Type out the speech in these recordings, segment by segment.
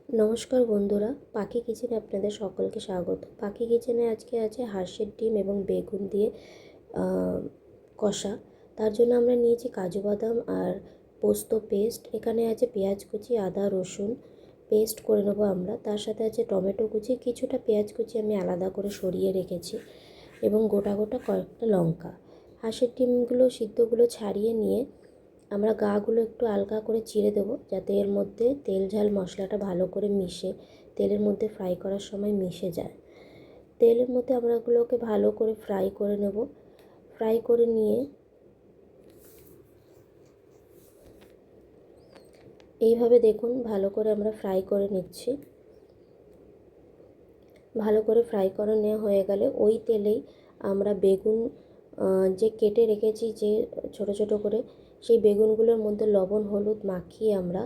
নমস্কার বন্ধুরা, পাখি কিচেনে আপনাদের সকলকে স্বাগত। পাখি কিচেনে আজকে আছে হাঁসের ডিম এবং বেগুন দিয়ে কষা। তার জন্য আমরা নিয়েছি কাজু বাদাম আর পোস্ত পেস্ট। এখানে আছে পেঁয়াজ কুচি, আদা রসুন পেস্ট করে নেবো আমরা। তার সাথে আছে টমেটো কুচি, কিছুটা পেঁয়াজ কুচি আমি আলাদা করে সরিয়ে রেখেছি এবং গোটা গোটা কয়েকটা লঙ্কা। হাঁসের ডিমগুলো সিদ্ধগুলো ছাড়িয়ে নিয়ে আমরা গাগুলো একটু হালকা করে চিড়ে দেবো, যাতে এর মধ্যে তেল ঝাল মশলাটা ভালো করে মিশে তেলের মধ্যে ফ্রাই করার সময় মিশে যায়। তেলের মধ্যে আমরা এগুলোকে ভালো করে ফ্রাই করে নেব। ফ্রাই করে নিয়ে এইভাবে দেখুন ভালো করে আমরা ফ্রাই করে নিচ্ছি। ভালো করে ফ্রাই করে নেওয়া হয়ে গেলে ওই তেলেই আমরা বেগুন যে কেটে রেখেছি যে ছোট ছোট করে, সেই বেগুনগুলোর মধ্যে লবণ হলুদ মাখিয়ে আমরা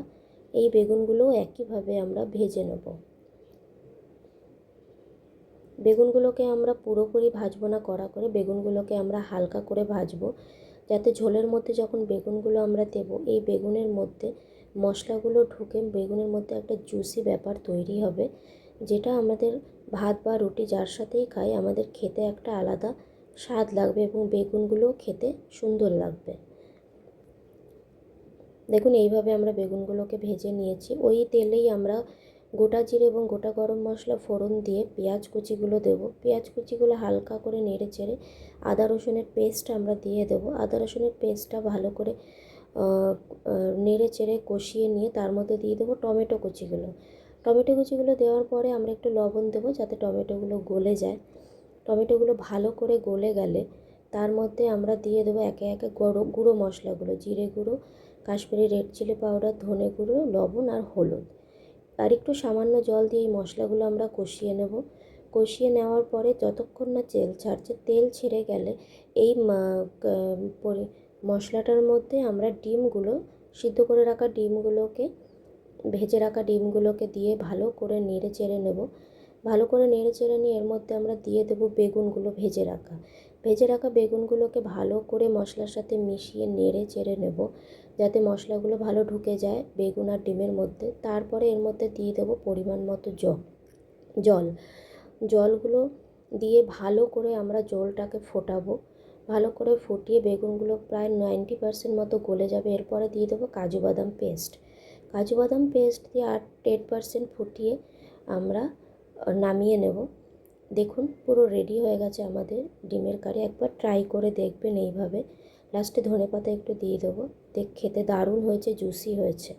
এই বেগুনগুলোও একইভাবে আমরা ভেজে নেব। বেগুনগুলোকে আমরা পুরোপুরি ভাজবো না কড়া করে, বেগুনগুলোকে আমরা হালকা করে ভাজবো, যাতে ঝোলের মধ্যে যখন বেগুনগুলো আমরা দেবো এই বেগুনের মধ্যে মশলাগুলো ঢুকে বেগুনের মধ্যে একটা জুসি ব্যাপার তৈরি হবে, যেটা আমাদের ভাত বা রুটি যার সাথেই খাই আমাদের খেতে একটা আলাদা স্বাদ লাগবে এবং বেগুনগুলোও খেতে সুন্দর লাগবে। দেখুন এইভাবে আমরা বেগুনগুলোকে ভেজে নিয়েছি। ওই তেলেই আমরা গোটা জিরে এবং গোটা গরম মশলা ফোড়ন দিয়ে পেঁয়াজ কুচিগুলো দেবো। পেঁয়াজ কুচিগুলো হালকা করে নেড়ে চেড়ে আদা রসুনের পেস্ট আমরা দিয়ে দেবো। আদা রসুনের পেস্টটা ভালো করে নেড়ে চেড়ে কষিয়ে নিয়ে তার মধ্যে দিয়ে দেবো টমেটো কুচিগুলো। টমেটো কুচিগুলো দেওয়ার পরে আমরা একটু লবণ দেবো যাতে টমেটোগুলো গলে যায়। টমেটোগুলো ভালো করে গলে গেলে তার মধ্যে আমরা দিয়ে দেবো একে একে গুঁড়ো মশলাগুলো, জিরে গুঁড়ো, কাশ্মীরি রেড চিলি পাউডার, ধনে গুঁড়ো, লবণ আর হলুদ। আর একটু সামান্য জল দিয়ে এই মশলাগুলো আমরা কষিয়ে নেব। কষিয়ে নেওয়ার পরে যতক্ষণ না তেল ছাড়ছে, তেল ছেড়ে গেলে এই মশলাটার মধ্যে আমরা ডিমগুলো, সিদ্ধ করে রাখা ডিমগুলোকে, ভেজে রাখা ডিমগুলোকে দিয়ে ভালো করে নেড়ে চেড়ে নেব। ভালো করে নেড়ে চেড়ে নিয়ে এর মধ্যে আমরা দিয়ে দেবো বেগুনগুলো, ভেজে রাখা বেগুনগুলোকে ভালো করে মশলার সাথে মিশিয়ে নেড়ে চেড়ে নেব, যাতে মশলাগুলো ভালো ঢুকে যায় বেগুন আর ডিমের মধ্যে। তারপরে এর মধ্যে দিয়ে দেবো পরিমাণ মতো জল। জলগুলো দিয়ে ভালো করে আমরা জলটাকে ফোটাবো। ভালো করে ফুটিয়ে বেগুনগুলো প্রায় 90% মতো গলে যাবে। এরপরে দিয়ে দেবো কাজু বাদাম পেস্ট। কাজু বাদাম পেস্ট দিয়ে 8-10% ফুটিয়ে আমরা নামিয়ে নেব। দেখুন পুরো রেডি হয়ে গেছে আমাদের ডিমের কারি। একবার ট্রাই করে দেখবেন এইভাবে। লাস্টে ধনেপাতা একটু দিয়ে দেবো। খেতে দারুণ হয়েছে, জুসি হয়েছে।